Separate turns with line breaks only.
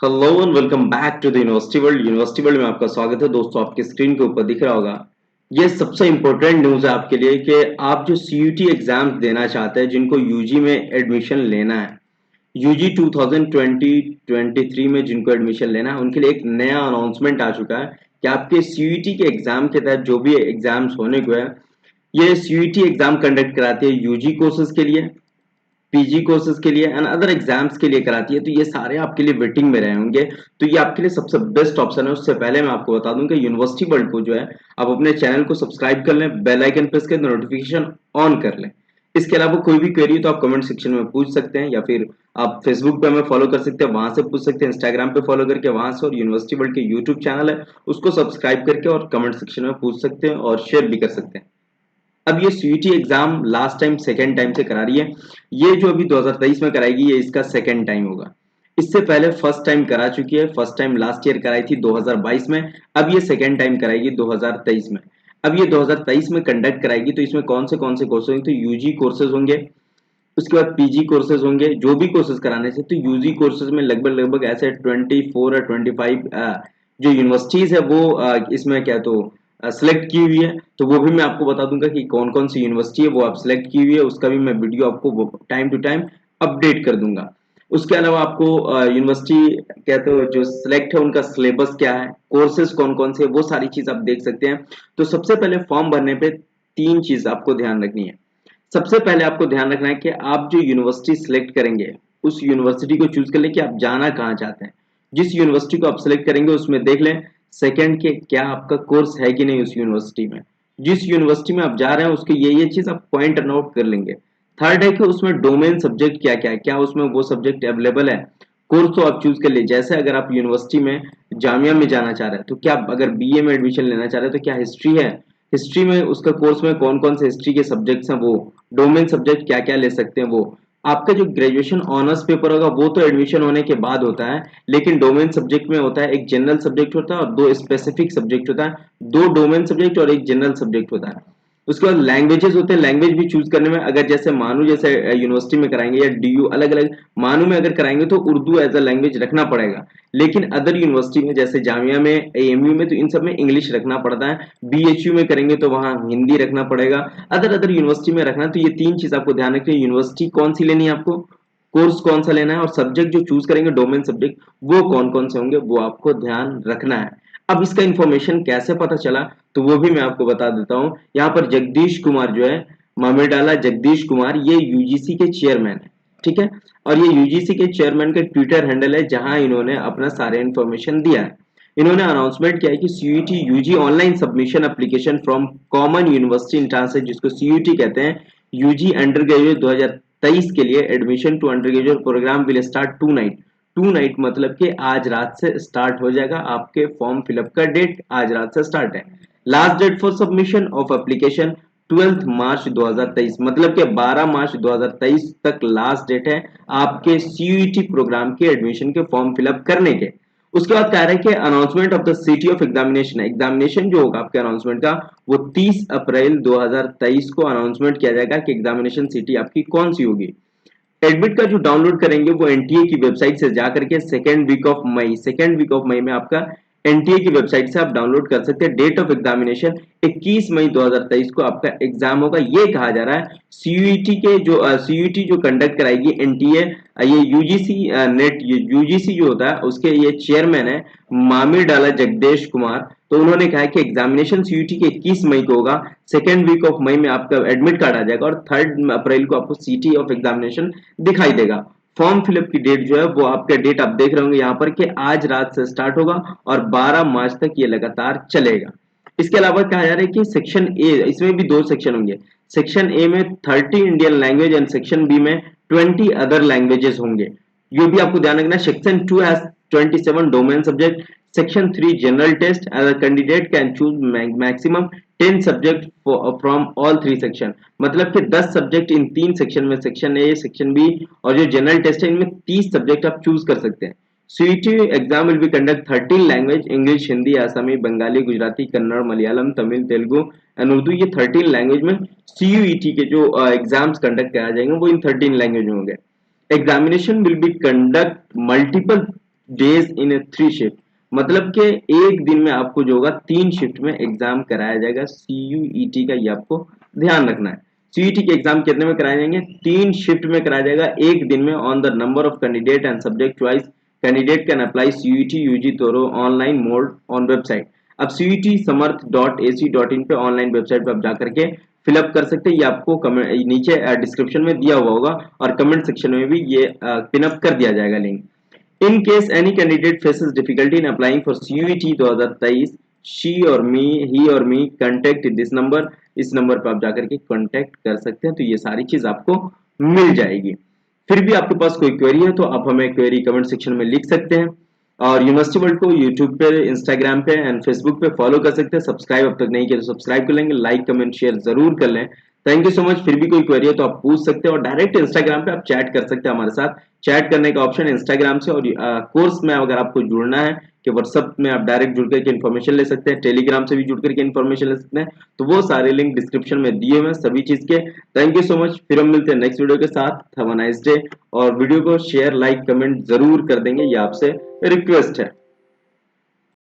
Hello and welcome back to the university world में आपका स्वागत है दोस्तों। आपके स्क्रीन के ऊपर दिख रहा होगा, ये सबसे इंपॉर्टेंट न्यूज़ है आपके लिए कि आप जो सीयूटी एग्जाम्स देना चाहते हैं, जिनको यूजी में एडमिशन लेना है, यूजी 2020-23 में जिनको एडमिशन लेना है, उनके लिए एक नया अनाउंसमेंट आ चुका है कि आपके सीयूटी के एग्जाम के तहत जो भी एग्जाम्स होने को है, ये सीयूटी एग्जाम कंडक्ट कराती है यूजी कोर्सेज के लिए, पीजी कोर्सेज के लिए एंड अदर एग्जाम्स के लिए कराती है। तो ये सारे आपके लिए वेटिंग में रहे होंगे, तो ये आपके लिए सबसे बेस्ट ऑप्शन है। उससे पहले मैं आपको बता दूं कि यूनिवर्सिटी वर्ल्ड को जो है, आप अपने चैनल को सब्सक्राइब कर लें, बेल आइकन प्रेस कर नोटिफिकेशन ऑन कर लें। इसके अलावा कोई भी क्वेरी तो आप कमेंट सेक्शन में पूछ सकते हैं, या फिर आप फेसबुक पे हमें फॉलो कर सकते हैं, वहां से पूछ सकते हैं, इंस्टाग्राम पे फॉलो करके वहां से, और यूनिवर्सिटी वर्ल्ड के यूट्यूब चैनल है उसको सब्सक्राइब करके और कमेंट सेक्शन में पूछ सकते हैं और शेयर भी कर सकते हैं। अब ये CUET exam last time second time से करा रही है। ये जो अभी 2023 में कराएगी, ये इसका सेकेंड टाइम होगा। इससे पहले फर्स्ट टाइम करा चुकी है, फर्स्ट टाइम लास्ट ईयर कराई थी 2022 में। अब ये सेकेंड टाइम कराएगी 2023 में। अब ये 2023 में कंडक्ट कराएगी, तो इसमें कौन से कोर्सेज होंगे? तो यूजी कोर्सेज होंगे, उसके बाद पीजी कोर्सेज होंगे, जो भी कोर्सेज कराने से। तो यूजी कोर्सेज में लगभग लगभग ऐसे 24 और 25 जो यूनिवर्सिटीज है वो इसमें क्या तो सिलेक्ट की हुई है। तो वो भी मैं आपको बता दूंगा कि कौन कौन सी यूनिवर्सिटी है वो आप सिलेक्ट की हुई है, उसका भी मैं वीडियो आपको टाइम टू टाइम अपडेट कर दूंगा। उसके अलावा आपको यूनिवर्सिटी कहते हो जो सिलेक्ट है उनका सिलेबस क्या है, कोर्सेज कौन कौन से, वो सारी चीज आप देख सकते हैं। तो सबसे पहले फॉर्म भरने पे तीन चीज आपको ध्यान रखनी है। सबसे पहले आपको ध्यान रखना है कि आप जो यूनिवर्सिटी सिलेक्ट करेंगे, उस यूनिवर्सिटी को चूज कर लें कि आप जाना कहाँ चाहते हैं। जिस यूनिवर्सिटी को आप सिलेक्ट करेंगे उसमें देख लें सेकंड के क्या आपका कोर्स है कि नहीं उस यूनिवर्सिटी में। जिस यूनिवर्सिटी में आप जा रहे हैं उसके ये चीज आप पॉइंट नोट कर लेंगे। थर्ड है कि उसमें डोमेन सब्जेक्ट क्या क्या है, क्या उसमें वो सब्जेक्ट अवेलेबल है। कोर्स तो आप चूज कर ले, जैसे अगर आप यूनिवर्सिटी में जामिया में जाना चाह रहे हैं, तो क्या अगर बीए में एडमिशन लेना चाह रहे हैं तो क्या हिस्ट्री है, हिस्ट्री में उसका कोर्स में कौन कौन से हिस्ट्री के सब्जेक्ट्स हैं, वो डोमेन सब्जेक्ट क्या क्या ले सकते हैं वो। आपका जो ग्रेजुएशन ऑनर्स पेपर होगा वो तो एडमिशन होने के बाद होता है, लेकिन डोमेन सब्जेक्ट में होता है, एक जनरल सब्जेक्ट होता है और दो स्पेसिफिक सब्जेक्ट होता है। दो डोमेन सब्जेक्ट और एक जनरल सब्जेक्ट होता है। उसके बाद लैंग्वेजेस होते हैं, लैंग्वेज भी चूज करने में, अगर जैसे मानू जैसे यूनिवर्सिटी में कराएंगे या डीयू अलग अलग, मानू में अगर कराएंगे तो उर्दू एज अ लैंग्वेज रखना पड़ेगा। लेकिन अदर यूनिवर्सिटी में जैसे जामिया में, एएमयू में, तो इन सब में इंग्लिश रखना पड़ता है। बीएचयू में करेंगे तो वहां हिंदी रखना पड़ेगा। अदर अदर यूनिवर्सिटी में रखना है। तो ये तीन चीज आपको ध्यान रखनी है, यूनिवर्सिटी कौन सी लेनी है आपको, कोर्स कौन सा लेना है, और सब्जेक्ट जो चूज करेंगे डोमेन सब्जेक्ट वो कौन कौन से होंगे, वो आपको ध्यान रखना है। अब इसका इंफॉर्मेशन कैसे पता चला, तो वो भी मैं आपको बता देता हूँ। यहाँ पर जगदीश कुमार जो है, मामेडाला जगदीश कुमार, ये यूजीसी के चेयरमैन है, ठीक है। और ये यूजीसी के चेयरमैन का ट्विटर हैंडल है, जहां इन्होंने अपना सारे इन्फॉर्मेशन दिया है। इन्होंने अनाउंसमेंट किया है कि CUET UG online submission application from common university entrance है, जिसको सीयूटी कहते हैं, यूजी अंडर ग्रेजुएट 2023 के लिए admission to undergraduate programme will start tonight. Tonight मतलब कि आज रात से स्टार्ट हो जाएगा, आपके फॉर्म फिलअप का डेट आज रात से स्टार्ट है। Last date for submission of application 12 March 2023, मतलब कि 12 मार्च 2023 तक लास्ट डेट है आपके सीयूईटी प्रोग्राम के एडमिशन के फॉर्म फिलअप करने के। उसके बाद कह रहे हैं कि announcement of the city of examination, examination जो होगा आपके अनाउंसमेंट का, वो 30 अप्रैल 2023 को अनाउंसमेंट किया जाएगा कि एग्जामिनेशन सिटी आपकी कौन सी होगी। एडमिट का जो डाउनलोड करेंगे वो एनटीए की वेबसाइट से जाकर के सेकेंड वीक ऑफ मई में आपका एनटीए की वेबसाइट से आप डाउनलोड कर सकते हैं। डेट ऑफ एग्जामिनेशन 21 मई 2023 को आपका एग्जाम होगा। ये कहा जा रहा है सीयूईटी के जो सीयूईटी जो कंडक्ट कराएगी एनटीए, ये यूजीसी नेट, ये यूजीसी जो होता है उसके ये चेयरमैन है मामिर डाला जगदेश कुमार। तो उन्होंने कहा है कि एग्जामिनेशन सीयूटी के 21 मई को होगा, सेकेंड वीक ऑफ मई में आपका एडमिट कार्ड आ जाएगा और 3 अप्रैल को आपको सिटी ऑफ एग्जामिनेशन दिखाई देगा। फॉर्म फिलअप की डेट जो है वो आपका डेट आप देख रहे होंगे यहाँ पर कि आज रात से स्टार्ट होगा और 12 मार्च तक ये लगातार चलेगा। इसके अलावा कहा जा रहा है कि सेक्शन ए, इसमें भी दो सेक्शन होंगे। सेक्शन ए में 30 Indian language and section B में 20 अदर लैंग्वेजेस होंगे। ये भी आपको ध्यान रखना है। Section 2 has 27 domain subject. Section 3 general test, as a candidate can choose maximum 10 subject from all three section, मतलब कि 10 सब्जेक्ट इन तीन सेक्शन में, सेक्शन ए, सेक्शन बी और जो जनरल टेस्ट है, इनमें 30 सब्जेक्ट आप चूज कर सकते हैं। CET exam will be conduct 13 language, English, Hindi, Assamese, Bengali, Gujarati, Kannada, Malayalam, Tamil, Telugu and Urdu. ये 13 लैंग्वेज में सीयूईटी के जो एग्जाम्स कंडक्ट कराए जाएंगे वो इन 13 लैंग्वेज में होंगे। Examination will be conduct multiple days in a 3 shift, मतलब कि एक दिन में आपको जो होगा 3 शिफ्ट में एग्जाम कराया जाएगा CUET का, ये आपको ध्यान रखना है। CUET के एग्जाम कितने में कराए जाएंगे? 3 शिफ्ट में कराया जाएगा एक दिन में। On the number of candidate and subject choice candidate can apply CUET UG through online mode on website. अब CUETsamarth.ac.in पे ऑनलाइन वेबसाइट पे आप जाकर के फिलअप कर सकते हैं। ये आपको कमेंट नीचे डिस्क्रिप्शन में दिया हुआ होगा और कमेंट सेक्शन में भी ये पिनअप कर दिया जाएगा link. In case any candidate faces difficulty in applying for CUET 2023, he or me contact this number, इस नंबर पर आप जाकर के कांटेक्ट कर सकते हैं। तो ये सारी चीज आपको मिल जाएगी। फिर भी आपके पास कोई क्वेरी है तो आप हमें क्वेरी कमेंट सेक्शन में लिख सकते हैं। और यूनिवर्सिटी वर्ल्ड को यूट्यूब पे, इंस्टाग्राम पे एंड फेसबुक पे फॉलो कर सकते हैं। सब्सक्राइब अब तक नहीं किया तो सब्सक्राइब कर लेंगे, लाइक कमेंट शेयर जरूर कर लें। Thank you so much. फिर भी कोई क्वेरी है तो आप पूछ सकते हैं और डायरेक्ट इंस्टाग्राम पे आप चैट कर सकते हैं हमारे साथ। चैट करने का ऑप्शन इंस्टाग्राम से, और कोर्स में अगर आपको जुड़ना है कि व्हाट्सएप में आप डायरेक्ट जुड़ करके इन्फॉर्मेशन ले सकते हैं, टेलीग्राम से भी जुड़ करके इन्फॉर्मेशन ले सकते हैं, तो वो सारे लिंक डिस्क्रिप्शन में दिए हुए हैं सभी चीज के। Thank you so much. फिर हम मिलते हैं नेक्स्ट वीडियो के साथ। Have a nice day. और वीडियो को शेयर लाइक कमेंट जरूर कर देंगे, ये आपसे रिक्वेस्ट है।